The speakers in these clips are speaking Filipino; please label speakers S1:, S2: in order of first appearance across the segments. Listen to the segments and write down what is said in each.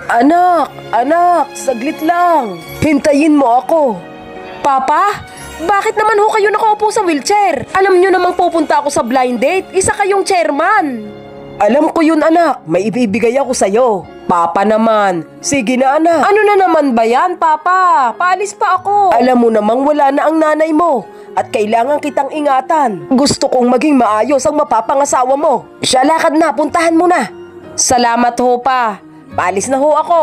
S1: Anak, saglit lang. Hintayin mo ako. Papa, bakit naman ho kayo nakaupo sa wheelchair? Alam nyo namang pupunta ako sa blind date. Isa kayong chairman. Alam ko yun, anak. May ibibigay ako sa'yo. Papa naman. Sige na, anak. Ano na naman ba yan, Papa? Paalis pa ako. Alam mo namang wala na ang nanay mo. At kailangan kitang ingatan. Gusto kong maging maayos ang mapapangasawa mo. Siya, lakad na. Puntahan mo na. Salamat ho, pa. Paalis na ho ako.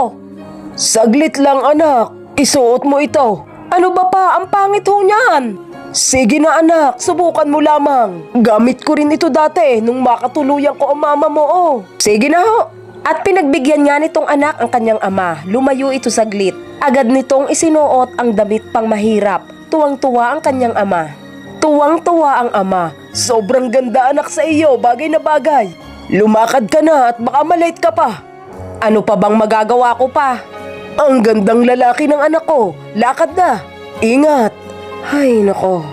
S1: Saglit lang, anak. Isuot mo ito. Ano ba pa? Ang pangit ho niyan. Sige na, anak. Subukan mo lamang. Gamit ko rin ito dati nung makatuluyan ko ang mama mo, oh. Sige na ho. At pinagbigyan nga nitong anak ang kanyang ama. Lumayo ito saglit. Agad nitong isinuot ang damit pang mahirap. Tuwang-tuwa ang kanyang ama. Tuwang-tuwa ang ama. Sobrang ganda, anak, sa iyo. Bagay na bagay. Lumakad ka na at baka malate ka pa. Ano pa bang magagawa ko pa? Ang gandang lalaki ng anak ko. Lakad na. Ingat. Ay, nako.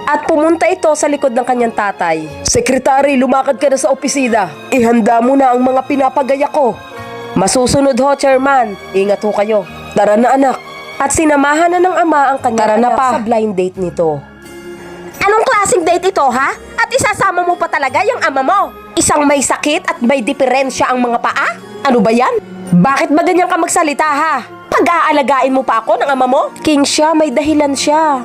S1: At pumunta ito sa likod ng kanyang tatay. Sekretary, lumakad ka na sa opisina. Ihanda mo na ang mga pinapagaya ko. Masusunod ho, chairman. Ingat ho kayo. Tara na, anak. At sinamahan na ng ama ang kanyang anak sa blind date nito. Anong klaseng date ito, ha? At isasama mo pa talaga yung ama mo? Isang may sakit at may diferensya ang mga paa? Ano ba yan? Bakit ba ganyan ka magsalita, ha? Pag-aalagaan mo pa ako ng ama mo? King siya, may dahilan siya.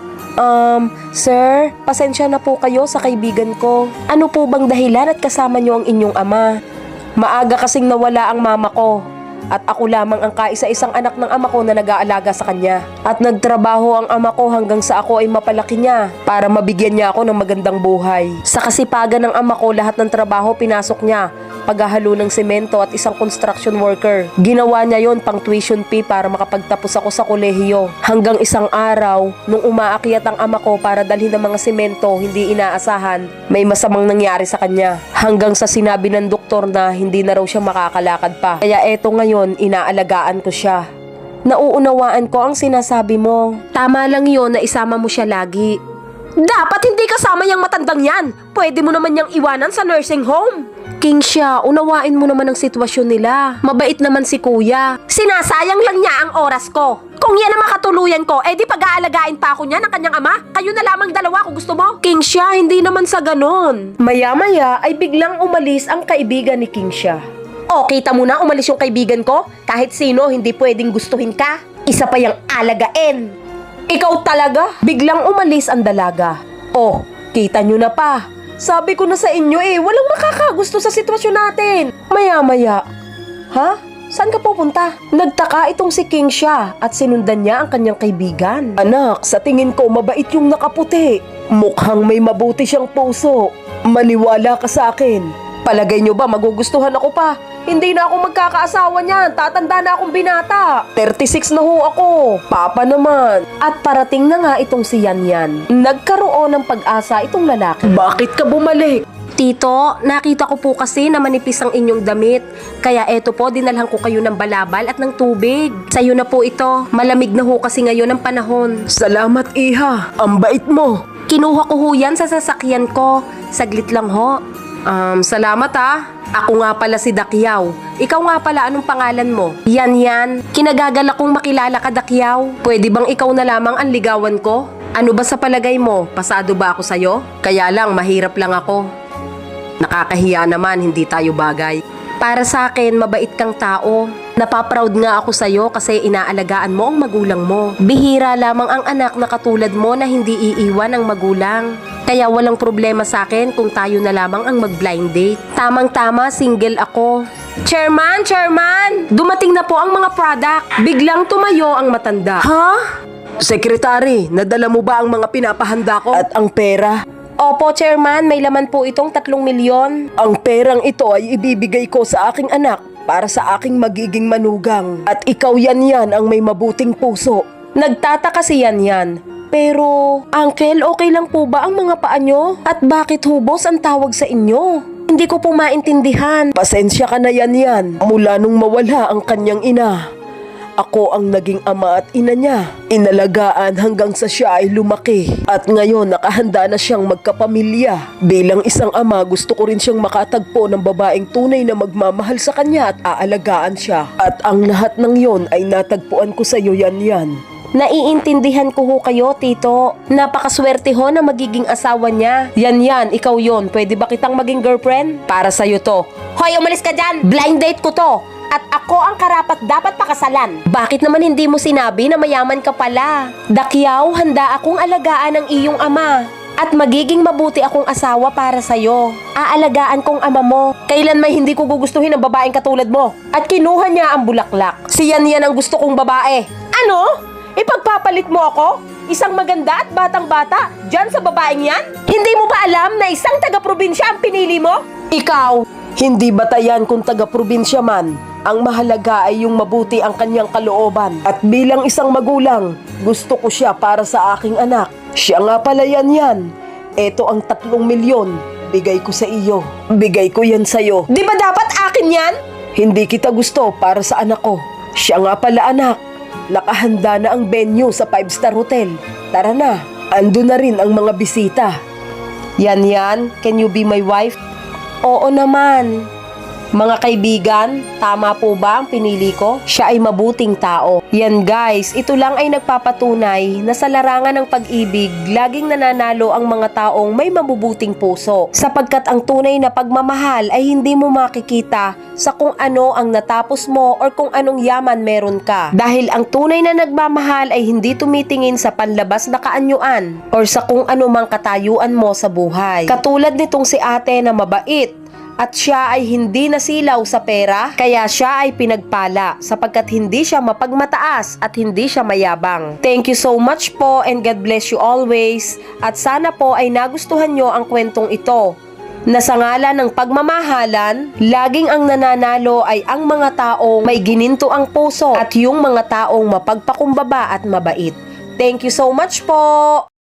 S1: Sir, pasensya na po kayo sa kaibigan ko. Ano po bang dahilan at kasama niyo ang inyong ama? Maaga kasing nawala ang mama ko. At ako lamang ang kaisa-isang anak ng ama ko na nag-aalaga sa kanya. At nagtrabaho ang ama ko hanggang sa ako ay mapalaki niya para mabigyan niya ako ng magandang buhay. Sa kasipagan ng ama ko, lahat ng trabaho pinasok niya. Paghahalo ng semento at isang construction worker. Ginawa niya yon pang tuition fee para makapagtapos ako sa kolehiyo. Hanggang isang araw, nung umaakyat ang ama ko para dalhin ng mga semento hindi inaasahan, may masamang nangyari sa kanya. Hanggang sa sinabi ng doktor na hindi na raw siya makakalakad pa. Kaya eto ngayon, inaalagaan ko siya. Nauunawaan ko ang sinasabi mo. Tama lang yon na isama mo siya lagi. Dapat hindi kasama yung matandang yan. Pwede mo naman niyang iwanan sa nursing home. King siya, unawain mo naman ang sitwasyon nila. Mabait naman si kuya. Sinasayang lang niya ang oras ko. Kung yan ang makatuluyan ko, di pag-aalagaan pa ako niya ng kanyang ama. Kayo na lamang dalawa kung gusto mo. King siya, hindi naman sa ganon. Maya-maya ay biglang umalis ang kaibigan ni King siya. O, kita mo na umalis yung kaibigan ko? Kahit sino, hindi pwedeng gustuhin ka. Isa pa yung alagain. Ikaw talaga? Biglang umalis ang dalaga. Oh, kita nyo na pa. Sabi ko na sa inyo walang makakagusto sa sitwasyon natin. Maya-maya. Ha? Saan ka pupunta? Nagtaka itong si King siya at sinundan niya ang kanyang kaibigan. Anak, sa tingin ko mabait yung nakaputi. Mukhang may mabuti siyang puso. Maniwala ka sa akin. Palagay nyo ba magugustuhan ako pa? Hindi na ako magkakaasawa niyan. Tatanda na akong binata. 36 na ho ako. Papa naman. At parating na nga itong si Yan. Nagkaroon ng pag-asa itong lalaki. Bakit ka bumalik? Tito, nakita ko po kasi na manipis ang inyong damit. Kaya eto po, dinalhan ko kayo ng balabal at ng tubig. Sa'yo na po ito. Malamig na ho kasi ngayon ang panahon. Salamat, Iha. Ang bait mo. Kinuha ko ho yan sa sasakyan ko. Saglit lang ho. Salamat ha. Ako nga pala si Dakyaw. Ikaw nga pala, anong pangalan mo? Yan. Kinagagala kong makilala ka, Dakyaw. Pwede bang ikaw na lamang ang ligawan ko? Ano ba sa palagay mo? Pasado ba ako sa'yo? Kaya lang, mahirap lang ako. Nakakahiya naman, hindi tayo bagay. Para sa akin, mabait kang tao. Napaproud nga ako sa'yo kasi inaalagaan mo ang magulang mo. Bihira lamang ang anak na katulad mo na hindi iiwan ang magulang. Kaya walang problema sa akin kung tayo na lamang ang mag-blind date. Tamang-tama, single ako. Chairman! Dumating na po ang mga product. Biglang tumayo ang matanda. Ha? Sekretary, nadala mo ba ang mga pinapahanda ko? At ang pera? Opo, Chairman. May laman po itong 3 milyon. Ang perang ito ay ibibigay ko sa aking anak para sa aking magiging manugang. At ikaw yan ang may mabuting puso. Nagtataka si Yan. Pero, Uncle, okay lang po ba ang mga paa nyo? At bakit hubos ang tawag sa inyo? Hindi ko po maintindihan. Pasensya ka na Yan. Mula nung mawala ang kanyang ina, Ako ang naging ama at ina niya. Inalagaan hanggang sa siya ay lumaki. At ngayon nakahanda na siyang magkapamilya. Bilang isang ama, gusto ko rin siyang makatagpo ng babaeng tunay na magmamahal sa kanya at aalagaan siya. At ang lahat ng yon ay natagpuan ko sa iyo, Yan.
S2: Naiintindihan ko ho kayo, Tito. Napakaswerte ho na magiging asawa niya.
S1: Yan, ikaw yon. Pwede ba kitang maging girlfriend? Para sa'yo to.
S2: Hoy, umalis ka dyan! Blind date ko to! At ako ang karapat dapat pakasalan.
S1: Bakit naman hindi mo sinabi na mayaman ka pala?
S2: Dakyaw, handa akong alagaan ang iyong ama. At magiging mabuti akong asawa para sa'yo. Aalagaan kong ama mo.
S1: Kailan may hindi ko gugustuhin ang babaeng katulad mo? At kinuha niya ang bulaklak. Si Yan ang gusto kong babae.
S2: Ano? Ipagpapalit mo ako? Isang maganda at batang-bata dyan sa babaeng yan? Hindi mo ba alam na isang taga-probinsya ang pinili mo?
S1: Ikaw, hindi batayan kung taga-probinsya man. Ang mahalaga ay yung mabuti ang kanyang kalooban. At bilang isang magulang, gusto ko siya para sa aking anak. Siya nga pala Yan. Ito ang 3 milyon. Bigay ko sa iyo. Bigay ko yan sa'yo.
S2: Di ba dapat akin yan?
S1: Hindi kita gusto para sa anak ko. Siya nga pala anak. Nakahanda na ang venue sa 5-star hotel. Tara na. Ando na rin ang mga bisita. Yan, can you be my wife?
S2: Oo naman.
S1: Mga kaibigan, tama po ba ang pinili ko? Siya ay mabuting tao. Yan guys, ito lang ay nagpapatunay na sa larangan ng pag-ibig, laging nananalo ang mga taong may mabubuting puso. Sapagkat ang tunay na pagmamahal ay hindi mo makikita sa kung ano ang natapos mo or kung anong yaman meron ka. Dahil ang tunay na nagmamahal ay hindi tumitingin sa panlabas na kaanyuan or sa kung ano mang katayuan mo sa buhay. Katulad nitong si ate na mabait, at siya ay hindi nasilaw sa pera, kaya siya ay pinagpala sapagkat hindi siya mapagmataas at hindi siya mayabang. Thank you so much po and God bless you always. At sana po ay nagustuhan nyo ang kwentong ito. Na sa ngalan ng pagmamahalan, laging ang nananalo ay ang mga taong may gininto ang puso at yung mga taong mapagpakumbaba at mabait. Thank you so much po!